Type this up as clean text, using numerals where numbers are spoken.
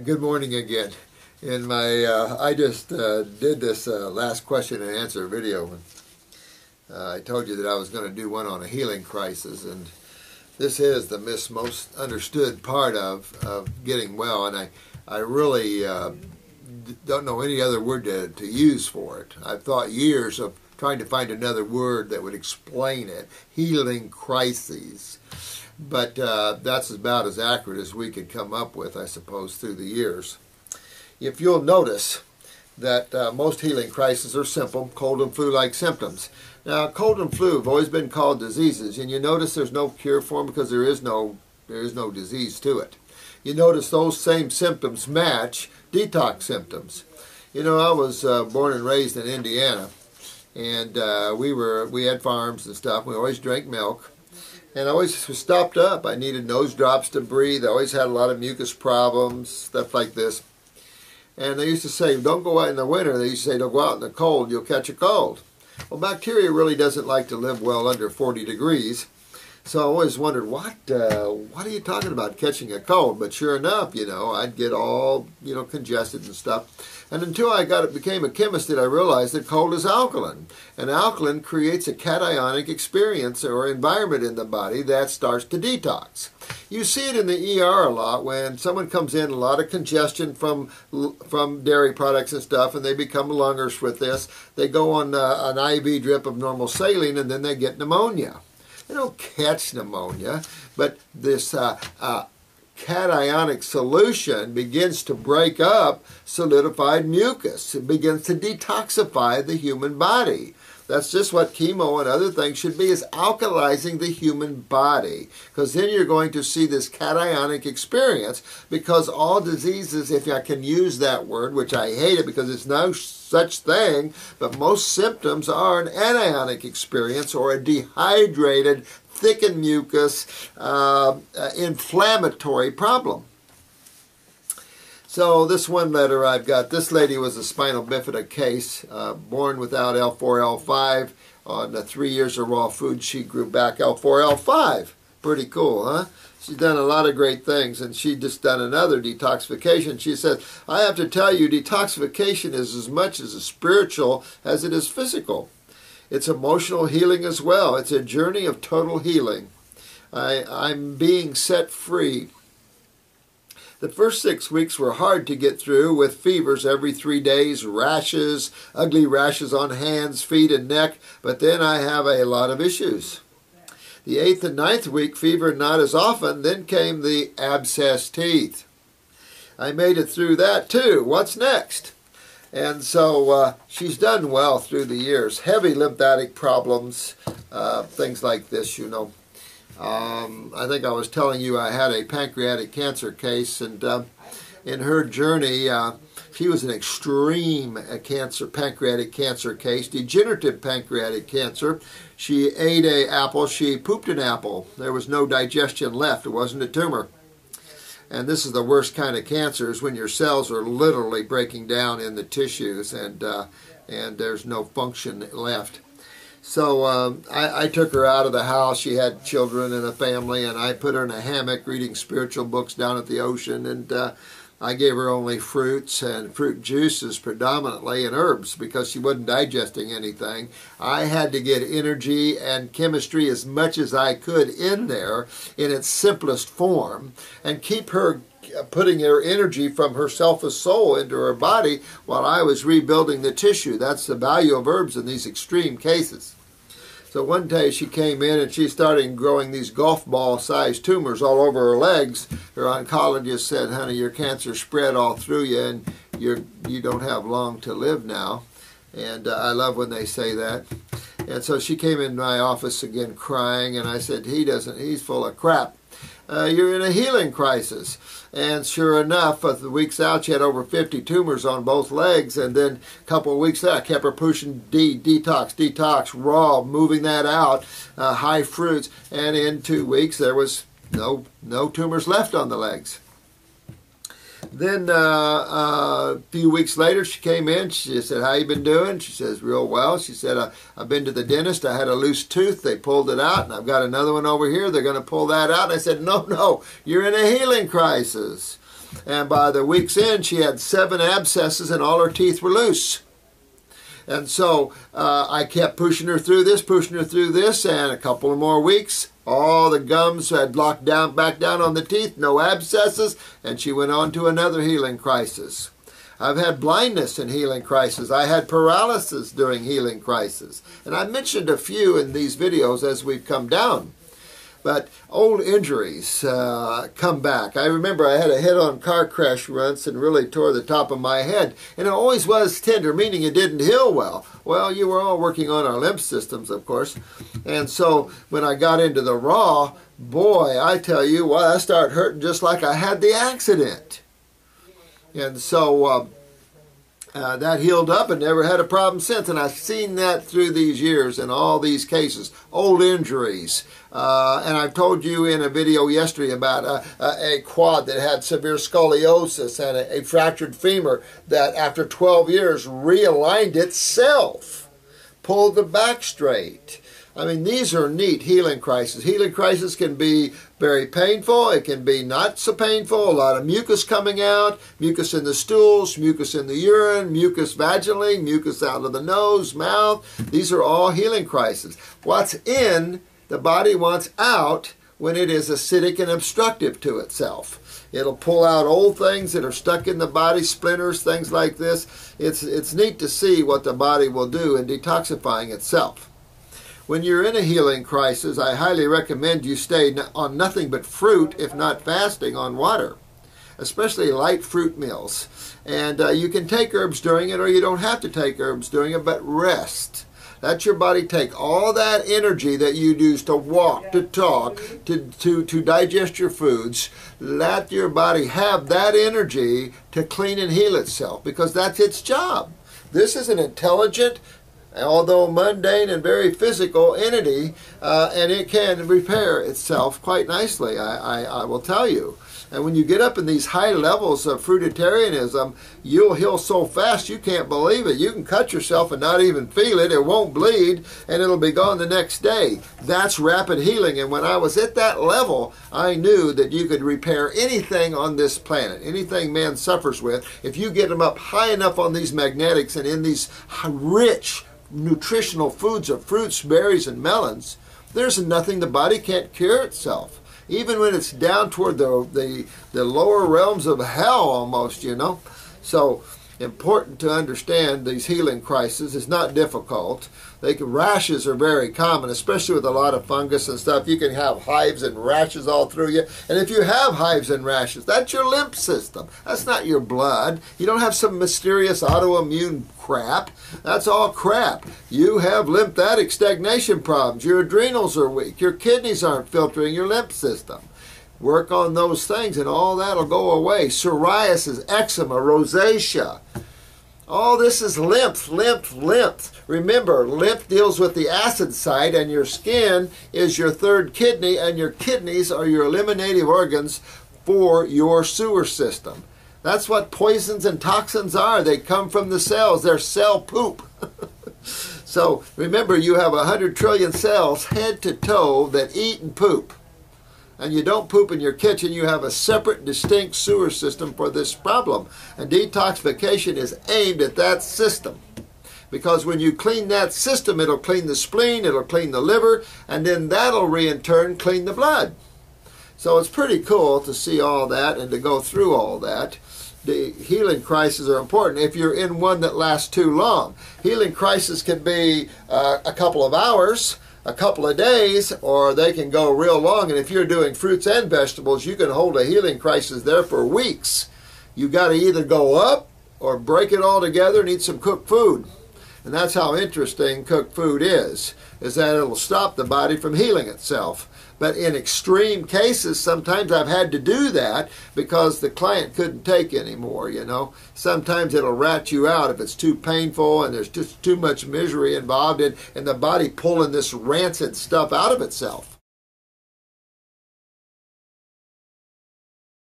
Good morning again. In my, I just did this last question and answer video. I told you that I was going to do one on a healing crisis, and this is the most understood part of getting well, and I really don't know any other word to use for it. I've thought years of trying to find another word that would explain it. Healing crises. But that's about as accurate as we could come up with, I suppose, through the years. If you'll notice that most healing crises are simple, cold and flu-like symptoms. Now, cold and flu have always been called diseases, and you notice there's no cure for them because there is no disease to it. You notice those same symptoms match detox symptoms. You know, I was born and raised in Indiana, and we had farms and stuff. We always drank milk. And I always stopped up. I needed nose drops to breathe. I always had a lot of mucus problems, stuff like this. And they used to say, don't go out in the winter. They used to say, don't go out in the cold, you'll catch a cold. Well, bacteria really doesn't like to live well under 40 degrees. So I always wondered, what are you talking about, catching a cold? But sure enough, you know, I'd get all, congested and stuff. And until I became a chemist, did I realize that cold is alkaline. And alkaline creates a cationic experience or environment in the body that starts to detox. You see it in the ER a lot when someone comes in, a lot of congestion from dairy products and stuff, and they become lungers with this. They go on an IV drip of normal saline, and then they get pneumonia. They don't catch pneumonia, but this cationic solution begins to break up solidified mucus. It begins to detoxify the human body. That's just what chemo and other things should be, is alkalizing the human body. Because then you're going to see this cationic experience, because all diseases, if I can use that word, which I hate it because it's no such thing, but most symptoms are an anionic experience or a dehydrated, thickened mucus, inflammatory problem. So this one letter I've got, this lady was a spinal bifida case, born without L4, L5. On 3 years of raw food, she grew back L4, L5. Pretty cool, huh? She's done a lot of great things, and she just done another detoxification. She says, I have to tell you, detoxification is as much as spiritual as it is physical. It's emotional healing as well. It's a journey of total healing. I'm being set free. The first 6 weeks were hard to get through, with fevers every 3 days, rashes, ugly rashes on hands, feet, and neck, but then I have a lot of issues. The 8th and 9th week, fever not as often, then came the abscessed teeth. I made it through that too. What's next? And so she's done well through the years. Heavy lymphatic problems, things like this, you know. I think I was telling you I had a pancreatic cancer case, and in her journey, she was an extreme pancreatic cancer case, degenerative pancreatic cancer. She ate an apple, she pooped an apple. There was no digestion left, it wasn't a tumor. And this is the worst kind of cancer, is when your cells are literally breaking down in the tissues, and there's no function left. So I took her out of the house. She had children and a family, and I put her in a hammock reading spiritual books down at the ocean, and I gave her only fruits and fruit juices predominantly, and herbs, because she wasn't digesting anything. I had to get energy and chemistry as much as I could in there in its simplest form, and keep her putting her energy from her selfish soul into her body while I was rebuilding the tissue. That's the value of herbs in these extreme cases. So one day she came in and she started growing these golf ball sized tumors all over her legs. Her oncologist said, honey, your cancer spread all through you, and you don't have long to live now. And I love when they say that. And so she came in my office again crying, and I said, he's full of crap. You're in a healing crisis. And sure enough, the weeks out, she had over 50 tumors on both legs. And then a couple of weeks out, I kept her pushing detox, raw, moving that out, high fruits. And in 2 weeks, there was no tumors left on the legs. Then a few weeks later, she came in. She said, how you been doing? She says, real well. She said, I've been to the dentist. I had a loose tooth. They pulled it out, and I've got another one over here. They're going to pull that out. And I said, no, you're in a healing crisis. And by the week's end, she had 7 abscesses and all her teeth were loose. And so I kept pushing her through this, and a couple of more weeks, all the gums had locked down, back down on the teeth, no abscesses, and she went on to another healing crisis. I've had blindness in healing crisis. I had paralysis during healing crisis. And I mentioned a few in these videos as we've come down. But old injuries come back. I remember I had a head-on car crash once and really tore the top of my head. And it always was tender, meaning it didn't heal well. Well, you were all working on our lymph systems, of course. And so when I got into the raw, boy, I tell you what, I started hurting just like I had the accident. And so that healed up and never had a problem since. And I've seen that through these years in all these cases, old injuries. And I've told you in a video yesterday about a quad that had severe scoliosis and a fractured femur that after 12 years realigned itself, pulled the back straight. I mean, these are neat healing crises. Healing crisis can be very painful. It can be not so painful. A lot of mucus coming out, mucus in the stools, mucus in the urine, mucus vaginally, mucus out of the nose, mouth. These are all healing crises. What's in, the body wants out when it is acidic and obstructive to itself. It'll pull out old things that are stuck in the body, splinters, things like this. It's neat to see what the body will do in detoxifying itself. When you're in a healing crisis, I highly recommend you stay on nothing but fruit, if not fasting, on water, especially light fruit meals. And you can take herbs during it, or you don't have to take herbs during it, but rest. Let your body take all that energy that you use to walk, to talk, to digest your foods. Let your body have that energy to clean and heal itself, because that's its job. This is an intelligent, although mundane and very physical entity, and it can repair itself quite nicely, I will tell you. And when you get up in these high levels of fruitarianism, you'll heal so fast you can't believe it. You can cut yourself and not even feel it. It won't bleed, and it'll be gone the next day. That's rapid healing. And when I was at that level, I knew that you could repair anything on this planet, anything man suffers with, if you get them up high enough on these magnetics and in these rich nutritional foods of fruits, berries, and melons. There's nothing the body can't cure itself. Even when it's down toward the lower realms of hell almost, you know. So important to understand these healing crises. It's not difficult. Rashes are very common, especially with a lot of fungus and stuff. You can have hives and rashes all through you. And if you have hives and rashes, that's your lymph system. That's not your blood. You don't have some mysterious autoimmune crap. That's all crap. You have lymphatic stagnation problems. Your adrenals are weak. Your kidneys aren't filtering your lymph system. Work on those things and all that will go away. Psoriasis, eczema, rosacea. All this is lymph, lymph, lymph. Remember, lymph deals with the acid side, and your skin is your third kidney, and your kidneys are your eliminative organs for your sewer system. That's what poisons and toxins are. They come from the cells. They're cell poop. So remember, you have 100 trillion cells head to toe that eat and poop. And you don't poop in your kitchen. You have a separate, distinct sewer system for this problem. And detoxification is aimed at that system. Because when you clean that system, it'll clean the spleen, it'll clean the liver, and then that'll in turn clean the blood. So it's pretty cool to see all that and to go through all that. The healing crises are important if you're in one that lasts too long. Healing crisis can be a couple of hours, a couple of days, or they can go real long. And if you're doing fruits and vegetables, you can hold a healing crisis there for weeks. You got to either go up or break it all together and eat some cooked food. And that's how interesting cooked food is that it'll stop the body from healing itself. But in extreme cases, sometimes I've had to do that because the client couldn't take anymore, you know. Sometimes it'll rat you out if it's too painful and there's just too much misery involved in the body pulling this rancid stuff out of itself.